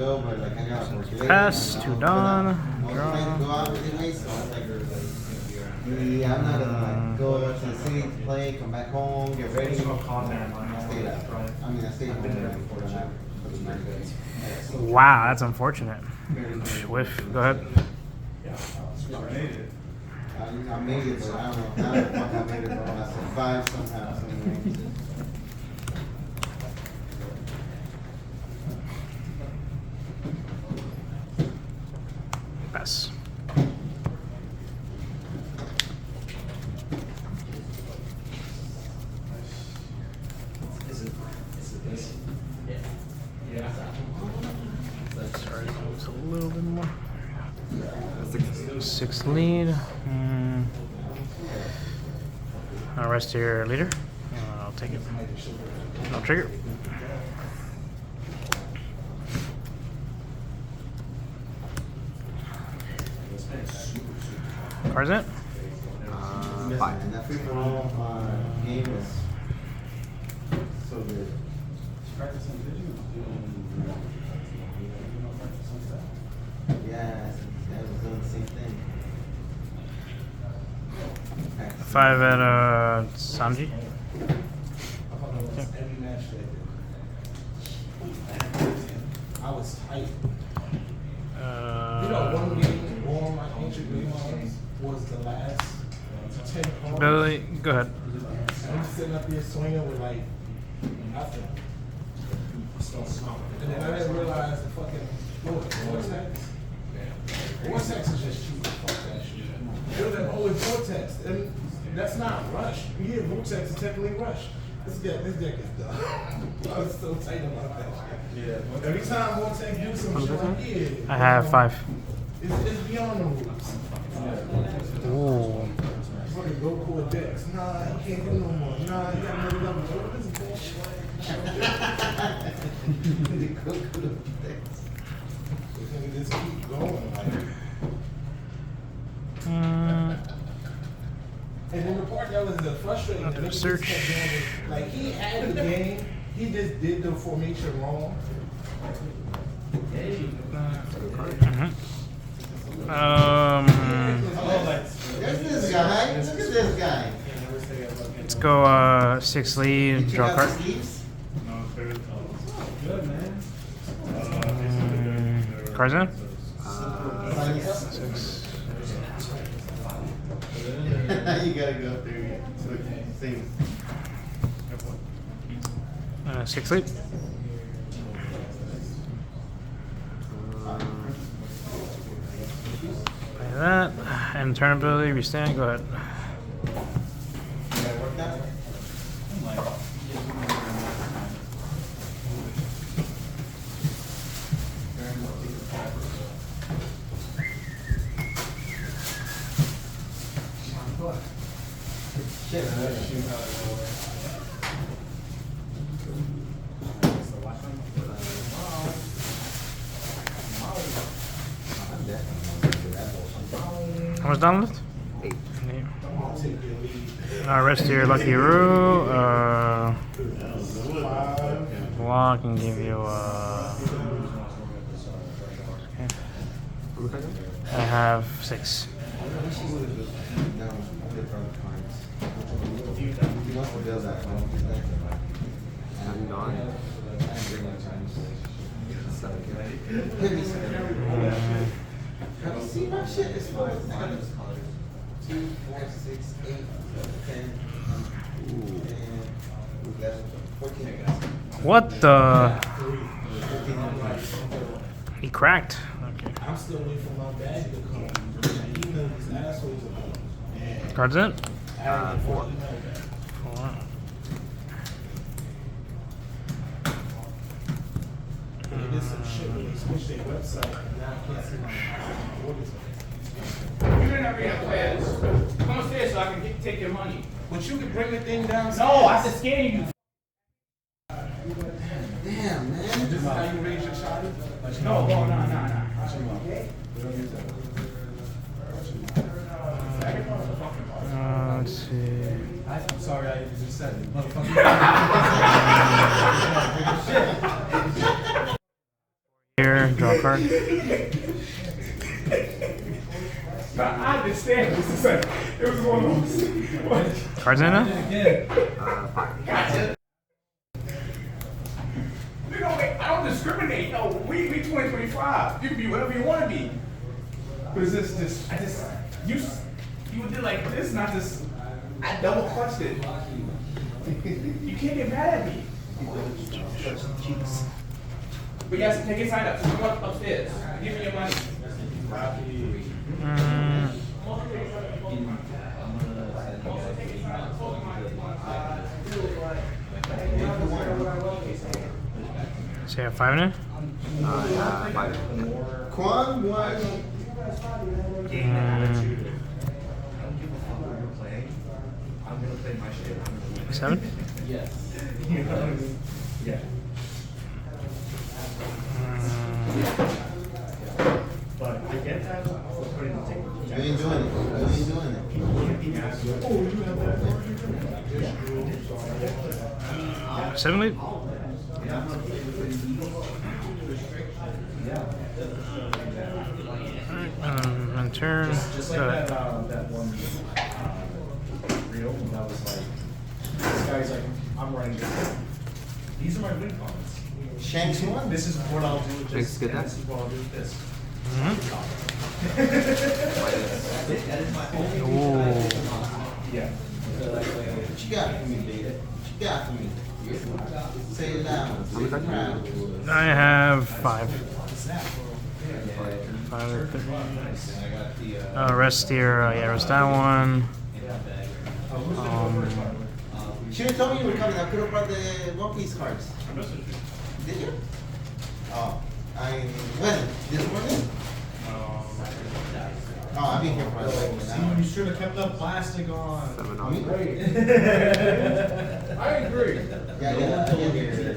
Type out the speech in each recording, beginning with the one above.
go, but like I got work late. Pass to Don. I was trying to go out anyway, so I was like, yeah, I'm not gonna like go to the city to play, come back home, get ready. I stayed out. I mean, I stayed home for the night. Wow, that's unfortunate. Whiff, go ahead. I made it, but I don't know how the fuck I made it, bro. I survived somehow. Pass. Is it this? Yeah. Sorry, it's a little bit more. 6 lead. I'll rest your leader. I'll take it. No trigger. Cards in? 5. And that free for all game was so good. Yeah, I was doing the same thing. 5 at Sanji. I was tight. You know, one game on my ancient game was the last 10 cards. Billy, go ahead. I'm sitting up here swinging with like nothing. And then I didn't realize the fucking vortex. Vortex is just cheap. Fuck that shit. It was an old vortex. And that's not rush. You hear vortex is technically rush. This deck is dumb. I was so tight about that shit. Yeah. Every time vortex do some shit like, yeah. I have 5. It's beyond the rules. Ooh. Fucking Goku decks. Nah, you can't do no more. Nah, you got another level. What is bullshit? The Goku decks. We just keep going. Like. And then the part that was the frustrating, that just kept doing was, like, he had the game, he just did the formation wrong. There's this guy. Look at this guy. Let's go 6 lead, draw a card. Cards in? 6. You gotta go through things. 6 lead. Play that. And turn ability, restand, go ahead. How much down left? 8. Rest your Lucky Roo. Block and give you okay. I have 6. I'm gone. See my shit is 1, 2, 4, 6, 8, 10, 14. What the? He cracked. Okay. I'm still waiting for my bag to come. Even though these assholes are Cards in? 4. They did some shit when they switched their website, and now I can't see my orders. You're not reading upstairs. Come upstairs so I can take your money. But you can bring the thing downstairs. No, I said scan you. Damn, man. This is how you raise your child? No, no. Let's see. I'm sorry I just said it. Motherfucker. Here. here, draw a card. But I understand. This is like, it was one of those. Cards in now? Gotcha. You know, I don't discriminate. No, we 2025. You can be whatever you want to be. But it's just, you did like this, not just, I double clutched it. You can't get mad at me. But yes, take your sign up. So you go upstairs. Give me your money. So you have 5 in it? Quan, what? Gain attitude. I don't give a fuck what you're playing. I'm gonna play my shit. I'm gonna 7? Yes. You know what I mean? Yeah. But I get that. For putting the table. You ain't doing it. You ain't doing it. Oh, you have that? 7 lead? And turn. Just like that one reel that was like, this guy's like, I'm writing this. These are my win comments. Shanks won. This is what I'll do with this. Get And that? this is what I'll do with this. That is my Ooh. Yeah. What you got for me, baby? What you got for me? Say it loud. Say it proud. I have 5. What's that? 5. Rest here. Yeah, rest that one. Should have told me you were coming. I could have brought the One Piece cards. Did you? Oh, when? This morning? Oh, I've been here for like an hour. You should have kept the plastic on. 7 Me? on. I agree. Yeah, I get here.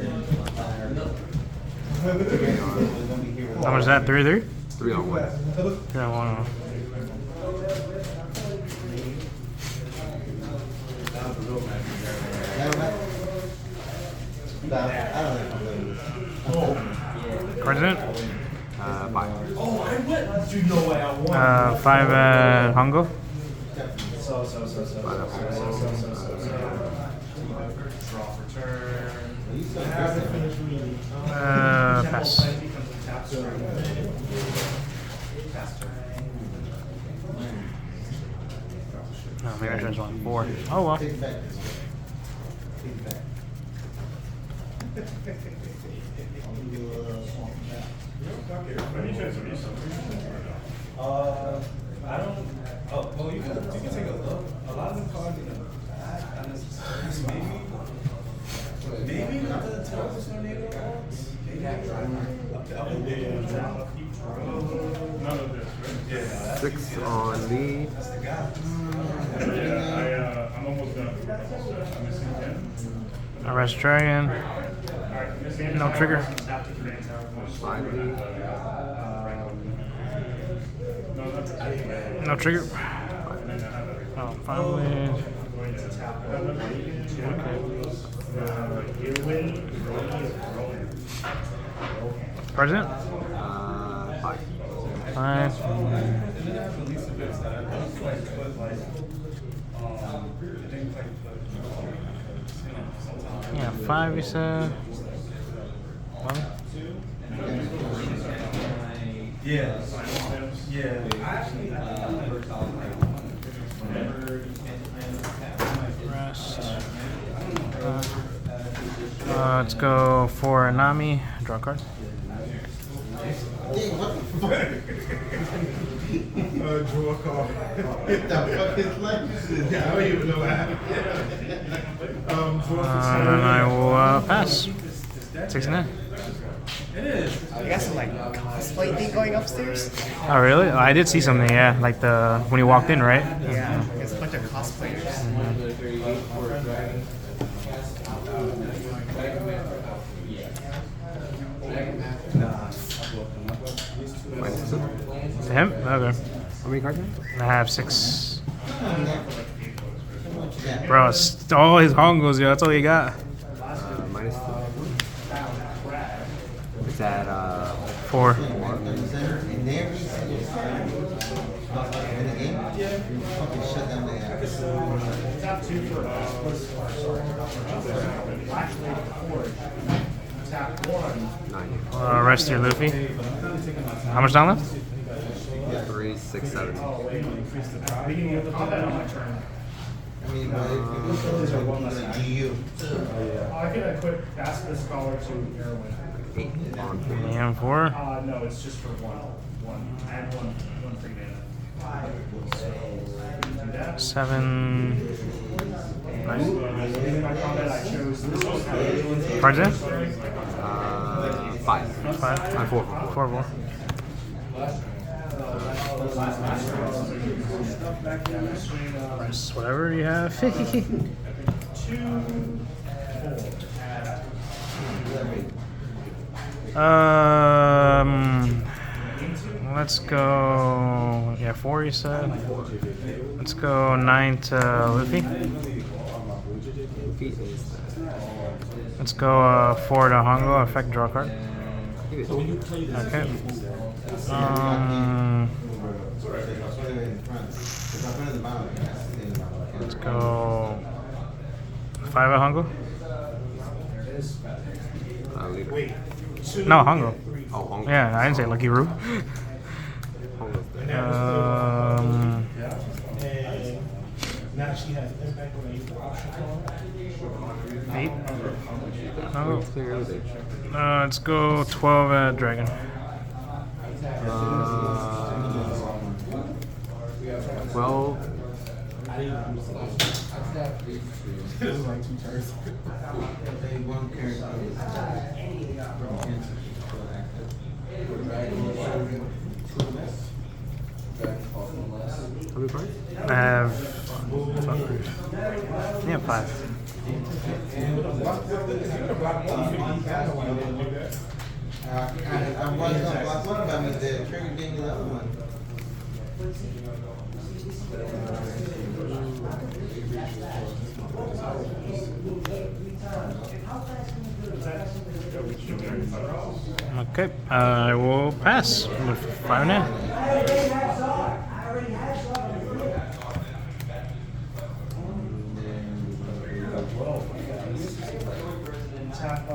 How much is that? 3 3? 3 on 1. 3 on 1. I don't think I'm doing this. Cards in it? 5. Oh, I went. You know what I want. 5 at Hongo. So. Draw for turn. Pass. No, maybe I chose 1. 4. Oh well. Take it back. Take it back. I don't. Oh, well, you can take a look. A lot of them cards, maybe not the Tells tornado cards. Yeah. 6 on lead. That's the guy. I'm almost done. I'm missing 10. Rest Dragon. No trigger. 5 lead. No trigger. Oh, 5 lead. Cards in it? 5. 5. Yeah, 5 you said. 1. Yeah. Yeah. Rest. Let's go for Nami. Draw a card. Dang, what the fuck? Draw a card. What the fuck is like? Yeah, I don't even know what happened. And then I will pass. 69. You got some like cosplay thing going upstairs? Oh really? Oh, I did see something. Yeah, like the when you walked in, right? Yeah, it's a bunch of cosplayers. To him? Okay. How many cards? I have 6. What you got? Bro, it's all his hongos, yo. That's all he got. -2. It's at 4. And every single time in the game, fucking shut down the app. Tap 2 for actually 4. Tap 1. 90. Rest your Luffy. How much down left? 3, 6, 7. Beginning of the combat on my turn. I mean, but it's like GU. I can equip Ask the Scholar to Heroin. 8 on 4. And 4. No, it's just for one. Add one free mana. So, do that. 7. Nice. In my combat, I chose this one. Cards in? 5. 5. 4. 4, 4. Rest whatever you have. 2, 4. Let's go. Yeah, 4 you said. Let's go 9 to Luffy. Luffy is Let's go 4 to Hongo. Effect draw card. Okay. Let's go 5 at Hongo. leader. No, Hongo. Oh, Hongo. Yeah, I didn't say Lucky Roo. Hongo's there. And now she has impact when I use the option card. 8. Oh, clear everything. Let's go 12 at Dragon. 12. It was like 2 turns. One character How many cards? I have 5. I was gonna block one, but I mean the trigger gave me the other one. Okay, I will pass with 5 and Tap, I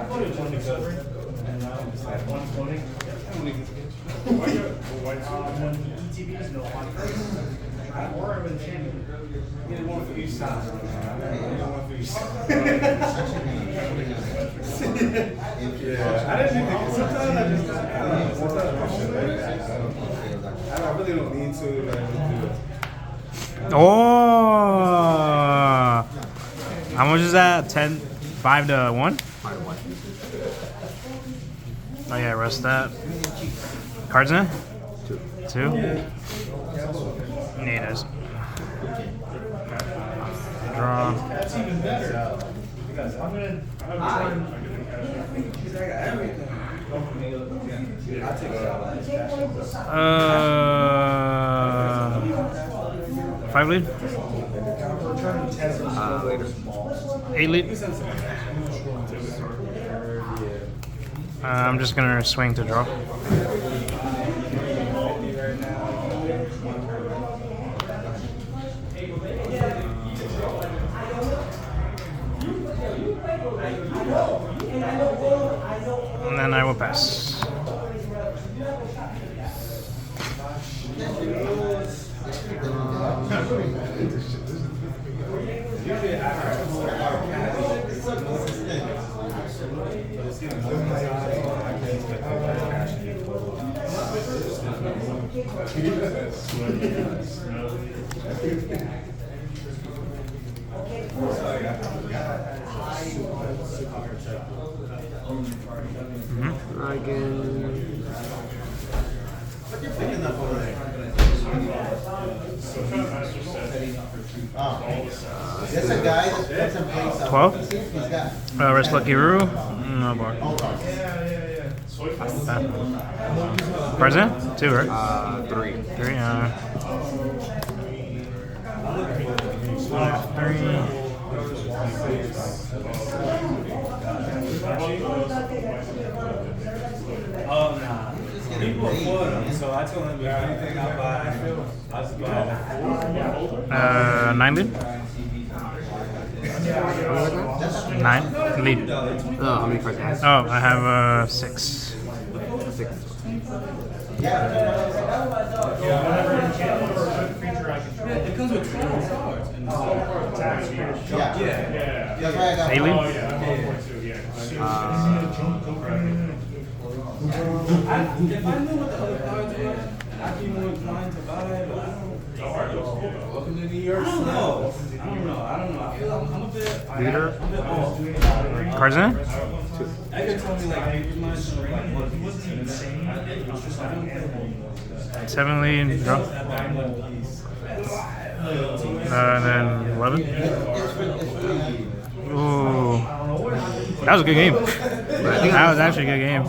voted one discovery, and one floating. When ETBs, no one. Or I would champion. Get one for each side. Get one for each side. I didn't think sometimes I just I really don't need to, but I just do it. Oh! How much is that? 10? 5 to 1? 5 1. Oh yeah, rest that. Cards in? 2. 2? Natives. Draw. That's even better. Because I'm gonna try and. Five lead? Later. 8 lead? I'm just gonna swing to draw. And then I will pass. Again. There's a guy that puts in place 12? He's got Rest Lucky Roo? No bar. Cards in? 2, right? 3. 3, 3. Oh, nah. People afford them, so I told him if anything I buy, I was buying 90? 9? Lead. Oh, how many cards do you have? Oh, I have 6. 6. It comes with 12 cards. And Yeah. That's why I got Alien? Oh, yeah, 1.2, yeah. if I knew what the other cards were, I'd be more inclined to buy it, but I don't. Welcome to New York. I don't know. I feel like I'm a bit. Leader? I'm a bit off. Cards in? I could tell me like paper money, like One Piece. Insane. 7 lead, draw. Then 11. Ooh. That was a good game. That was actually a good game.